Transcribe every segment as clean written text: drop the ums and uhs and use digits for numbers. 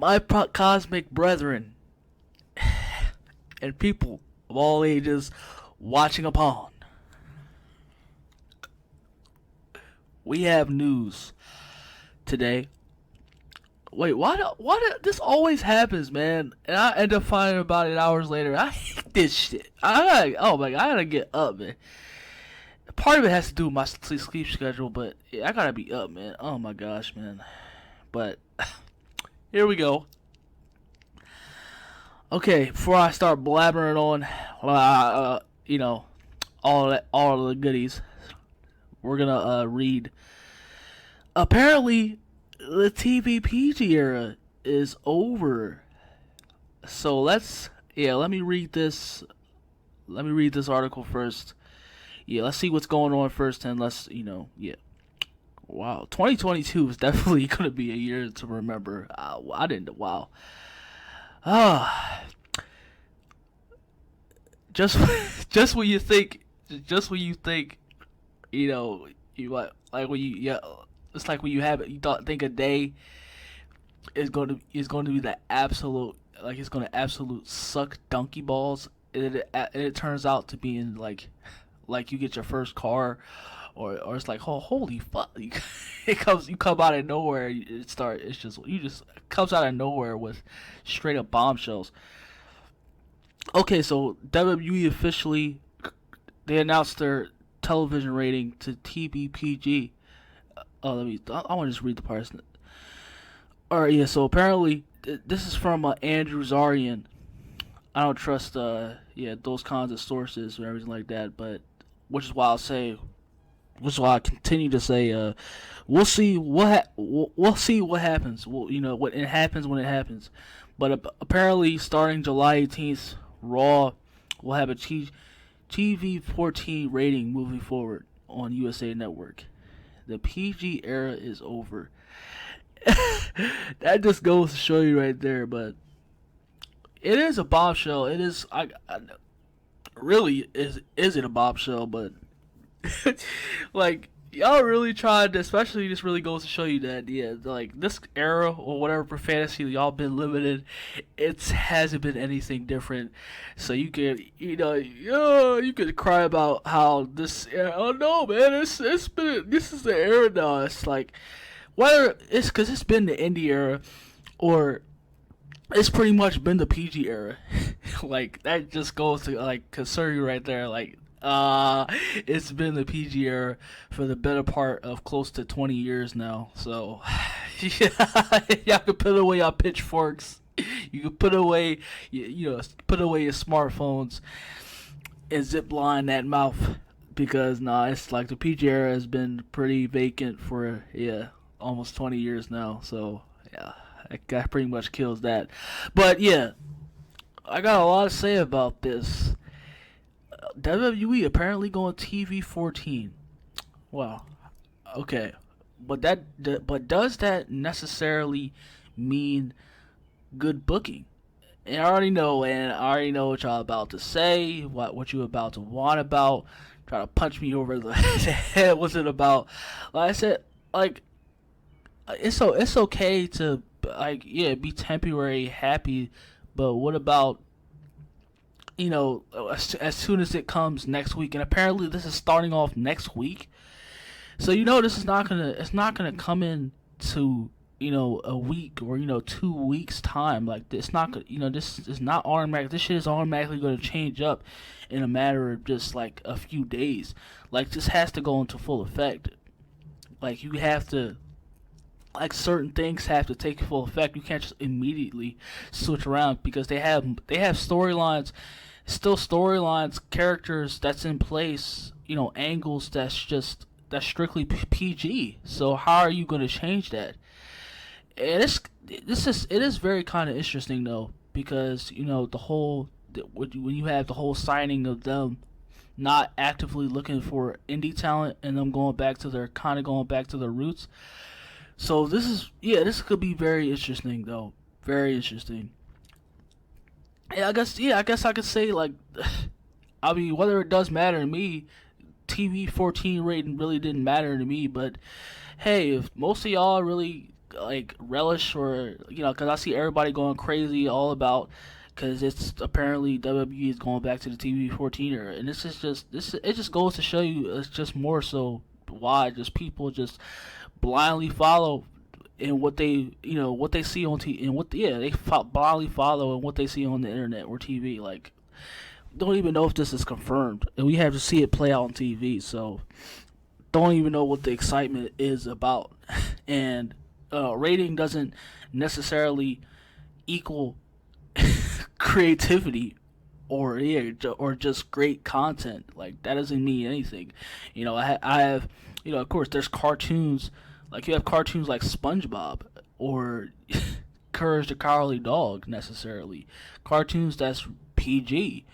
my cosmic brethren and people of all ages watching upon, we have news today. Wait, why this always happens, man? And I end up finding about 8 hours later. I hate this shit. Oh my god, I gotta get up, man. Part of it has to do with my sleep schedule, but yeah, I gotta be up, man. Oh my gosh, man. But here we go. Okay, before I start blabbering on, all of the goodies, we're gonna read. Apparently, the TVPG era is over. So let me read this. Let me read this article first. Yeah, let's see what's going on first, and Wow, 2022 is definitely gonna be a year to remember. I didn't. Wow. Ah, just just when you think, you like when you it's like when you have it, think a day is going to be the absolute, like, it's going to absolute suck donkey balls, and it turns out to be in like you get your first car, or it's like, oh, holy fuck, you come out of nowhere, it just comes out of nowhere with straight up bombshells. Okay, so WWE officially, they announced their television rating to TVPG. I want to just read the parts. Alright, yeah, so apparently, this is from Andrew Zarian. I don't trust, those kinds of sources or everything like that, but, which is why I continue to say, we'll see we'll see what happens. What it happens when it happens. But apparently, starting July 18th, Raw will have a TV-14 rating moving forward on USA Network. The PG era is over. That just goes to show you right there, but it is a bombshell. It is. Really is it a bombshell? But like, y'all really tried to, especially, this really goes to show you that, yeah, like, this era or whatever for fantasy y'all been limited, it hasn't been anything different. So you could, you could cry about how this era, oh no, man, this is the era now. It's like, whether it's because it's been the indie era, or it's pretty much been the PG era. Like, that just goes to, like, concern you right there. Like, it's been the PG era for the better part of close to 20 years now. So, yeah, y'all can put away your pitchforks. You can put away, put away your smartphones and zip line that mouth, because it's like the PG era has been pretty vacant for almost 20 years now. So yeah, that pretty much kills that. But yeah, I got a lot to say about this. WWE apparently going TV-14. Wow. Okay. But does that necessarily mean good booking? And I already know what y'all about to say, what you about to want about, try to punch me over the head. What's it about? Like I said, like, it's okay to, like, be temporary happy, but what about, as soon as it comes next week? And apparently this is starting off next week, so this is it's not gonna come in to a week or 2 weeks time. Like, this not this is not automatic. This shit is automatically gonna change up in a matter of just like a few days. Like, this has to go into full effect. Like, you have to, like, certain things have to take full effect. You can't just immediately switch around, because they have storylines, characters that's in place, angles that's strictly PG. So how are you going to change that? And it is very kind of interesting though, because when you have the whole signing of them not actively looking for indie talent, and them going back to their roots. So this could be very interesting though. Very interesting. I guess I could say, like, I mean, whether it does matter to me, TV-14 rating really didn't matter to me, but hey, if most of y'all really like relish, or because I see everybody going crazy all about, because it's apparently WWE is going back to the TV 14 era, and it just goes to show you it's just more so why just people just blindly follow in what they what they see on TV, and blindly follow in what they see on the internet or TV. Like, don't even know if this is confirmed, and we have to see it play out on TV. So don't even know what the excitement is about, and rating doesn't necessarily equal creativity or just great content. Like, that doesn't mean anything. I have, of course, there's cartoons, like you have cartoons like SpongeBob or Courage the Cowardly Dog, necessarily cartoons that's PG,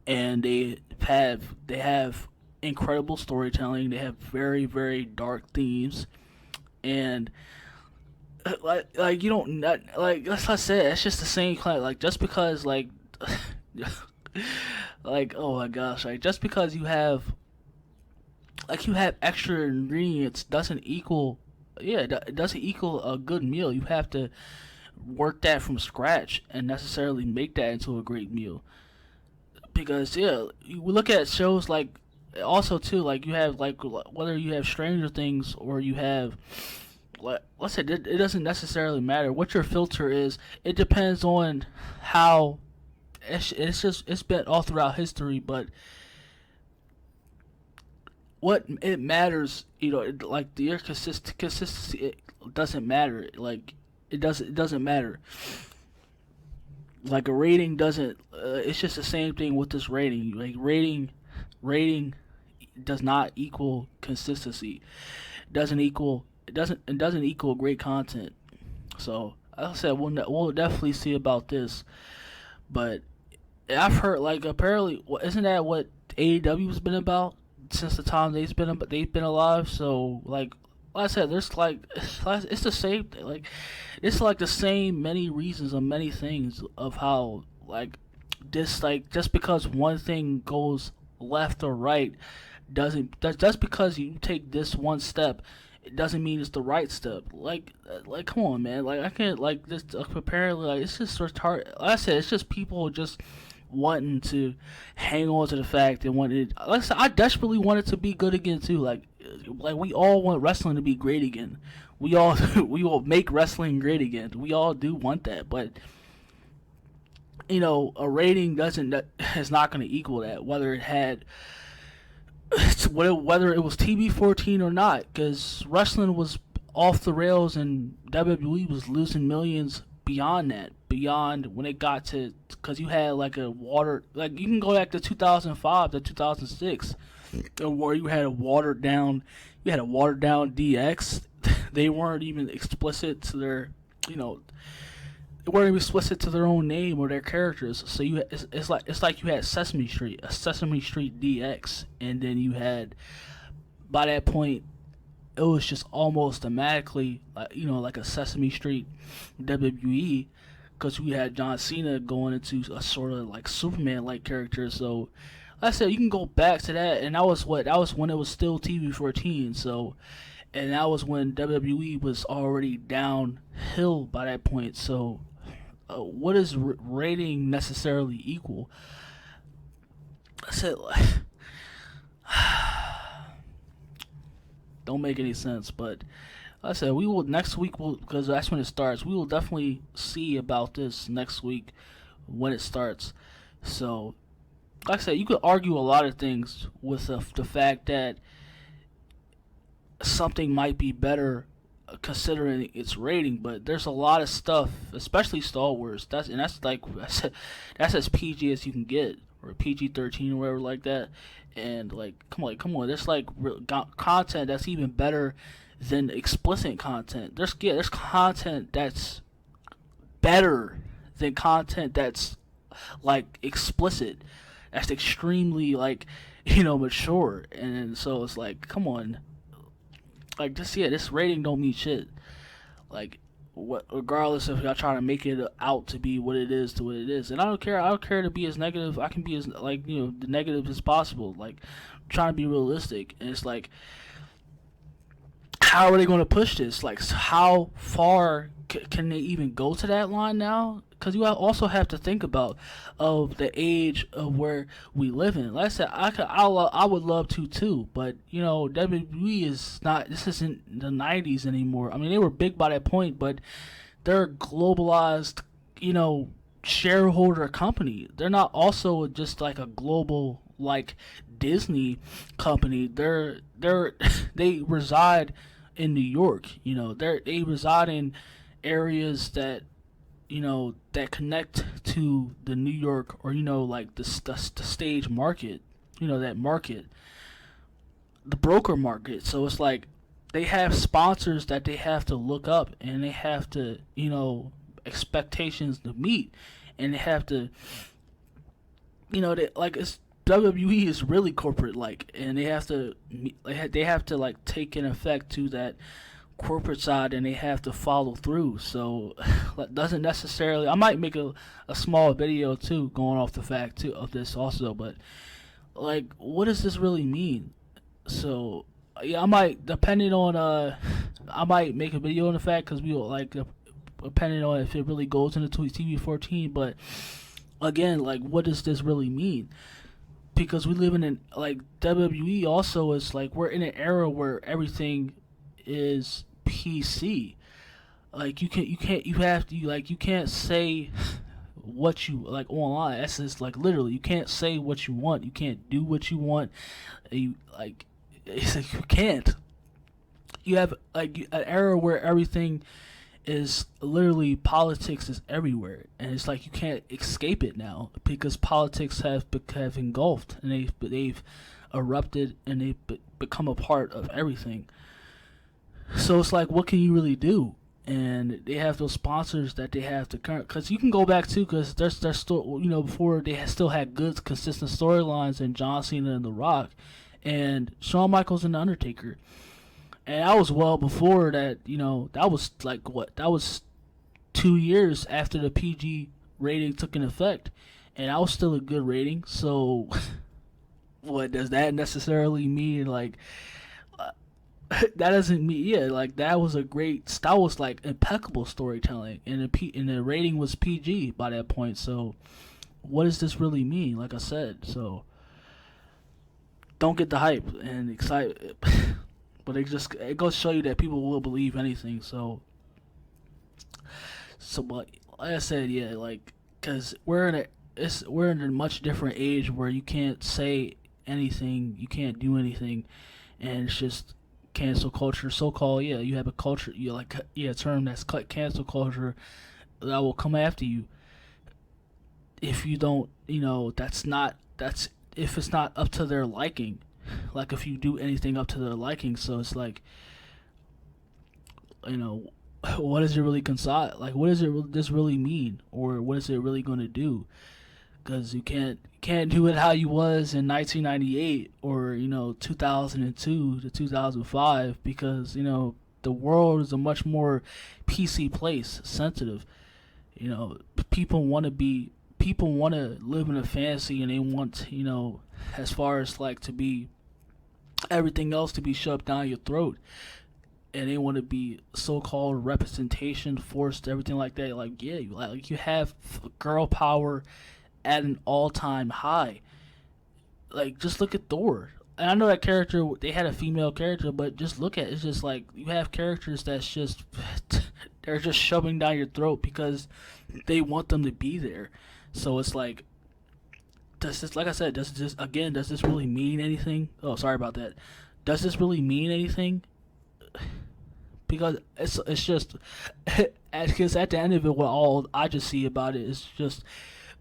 and they have incredible storytelling. They have very, very dark themes, and like you don't not, like that's what I said. It's just the same kind. Like, just because like, oh my gosh, like, just because you have extra ingredients doesn't equal, it doesn't equal a good meal. You have to work that from scratch and necessarily make that into a great meal. Because you look at shows like, also too, like, you have, like, whether you have Stranger Things or you have, let's say, it doesn't necessarily matter what your filter is. It depends on how it's been all throughout history, but what it matters, like, your consistency, it doesn't matter. Like, it doesn't matter. Like, a rating doesn't. It's just the same thing with this rating. Like, rating does not equal consistency. It doesn't equal great content. So, like I said, we'll definitely see about this. But I've heard, like, apparently, isn't that what AEW's been about since the time they've been alive? So, like I said, there's, like, it's the same thing. Like, it's like the same many reasons of many things of how, like, this, like, just because one thing goes left or right doesn't just because you take this one step, it doesn't mean it's the right step. Like, come on, man. Like, I can't, like, this, apparently, like, it's just retarded. Like I said, it's just people just wanting to hang on to the fact and wanted. Like I said, I desperately want it to be good again too. Like we all want wrestling to be great again. We all we will make wrestling great again. We all do want that, but a rating is not going to equal that. Whether it was TV 14 or not, because wrestling was off the rails and WWE was losing millions beyond that. Beyond when it got to, because you had like you can go back to 2005 to 2006, where you had a watered down DX. They weren't even explicit to their, they weren't even explicit to their own name or their characters. So it's like you had Sesame Street DX, and then you had, by that point, it was just almost automatically like a Sesame Street WWE, because we had John Cena going into a sort of like Superman-like character. So, like I said, you can go back to that, and that was when it was still TV 14. So, and that was when WWE was already downhill by that point. So, what does rating necessarily equal? I said, don't make any sense. But like I said, we will next week, because that's when it starts. We will definitely see about this next week when it starts. So, like I said, you could argue a lot of things with the fact that something might be better considering its rating, but there's a lot of stuff, especially Star Wars. That's like that's as PG as you can get, or PG-13 or whatever like that. And like, come on, there's like content that's even better than explicit content. There's content that's better than content that's like explicit. That's extremely like mature, and so it's like, come on. Like, this rating don't mean shit. Like, regardless if y'all trying to make it out to be what it is to what it is, and I don't care. I don't care to be as negative. I can be as the negative as possible. Like, I'm trying to be realistic, and it's like, how are they going to push this? Like, how far can they even go to that line now? Because you also have to think about of the age of where we live in. Like I said, I would love to too, but you know, WWE is not. This isn't the '90s anymore. I mean, they were big by that point, but they're a globalized, you know, shareholder company. They're not also just like a global like Disney company. They're they reside in New York. You know, they reside in areas that, you know, that connect to the New York, or you know, like the stage market. You know, that market, the broker market. So it's like they have sponsors that they have to look up, and they have to, you know, expectations to meet, and they have to, you know, they, like it's WWE is really corporate like, and they have to like take an effect to that corporate side, and they have to follow through. So that doesn't necessarily. I might make a small video too, going off the fact too of this also, but like, what does this really mean? So yeah, I might, depending on I might make a video on the fact, because we will like depending on if it really goes into TV 14. But again, like, what does this really mean? Because we live in an, like, WWE also is like, we're in an era where everything is PC. Like, you can't say what you like online. That's just like, literally, you can't say what you want. You can't do what you want. You like, it's like you can't. You have like an era where everything is literally, politics is everywhere, and it's like you can't escape it now, because politics have engulfed, and they've erupted, and they've become a part of everything. So it's like, what can you really do? And they have those sponsors that they have to current, because you can go back to, because there's still, you know, before they still had good consistent storylines in John Cena and The Rock, and Shawn Michaels and The Undertaker. And that was well before that, you know, that was like what? That was 2 years after the PG rating took in effect. And that was still a good rating. So, what does that necessarily mean? Like, that doesn't mean, yeah, like, that was like impeccable storytelling. And the rating was PG by that point. So, what does this really mean? Like I said, so, don't get the hype and excited. But it goes to show you that people will believe anything. But like I said, yeah, like, because we're in a much different age where you can't say anything, you can't do anything, and it's just cancel culture, so called. Yeah, you have a culture, you like, yeah, a term that's cancel culture that will come after you if you don't, you know, that's if it's not up to their liking. Like, if you do anything up to their liking. So it's like, you know, what does it really what does this really mean, or what is it really going to do? Because you can't do it how you was in 1998, or, you know, 2002 to 2005, because, you know, the world is a much more PC place, sensitive. You know, people want to live in a fantasy, and they want, you know, as far as like to be everything else to be shoved down your throat, and they want to be so-called representation, forced, everything like that. Like, yeah, you have girl power at an all-time high. Like, just look at Thor. And I know that character, they had a female character, but just look at it, it's just like, you have characters that's just they're just shoving down your throat because they want them to be there. So it's like, does this, like I said, does this really mean anything? Oh, sorry about that. Does this really mean anything? Because it's just, because at the end of it, what all I just see about it is just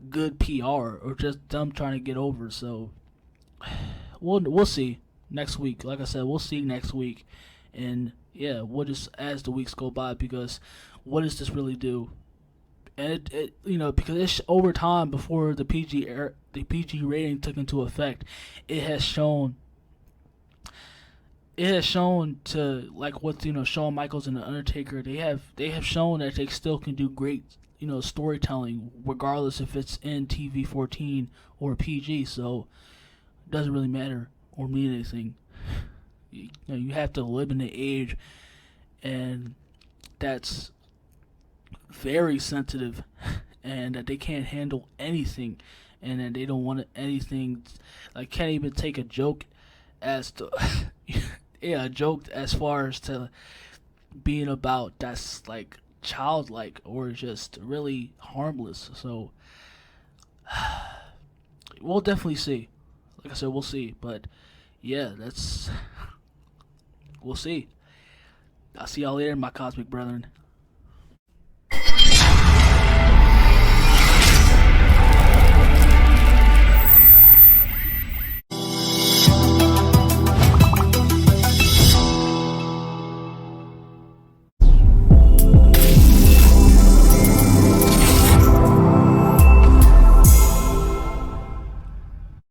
good PR, or just them trying to get over. So we'll see next week. Like I said, we'll see next week, and yeah, we'll just, as the weeks go by, because what does this really do? And it you know, because it's over time, before the PG rating took into effect, it has shown to, like, with, you know, Shawn Michaels and The Undertaker, they have shown that they still can do great, you know, storytelling, regardless if it's in TV 14 or PG. So it doesn't really matter or mean anything. You have to limit the age, and that's very sensitive, and that they can't handle anything, and that they don't want anything, like can't even take a joke as to yeah, a joke as far as to being about that's like childlike or just really harmless. So we'll definitely see. Like I said, we'll see. But yeah, that's we'll see. I'll see y'all later, my cosmic brethren.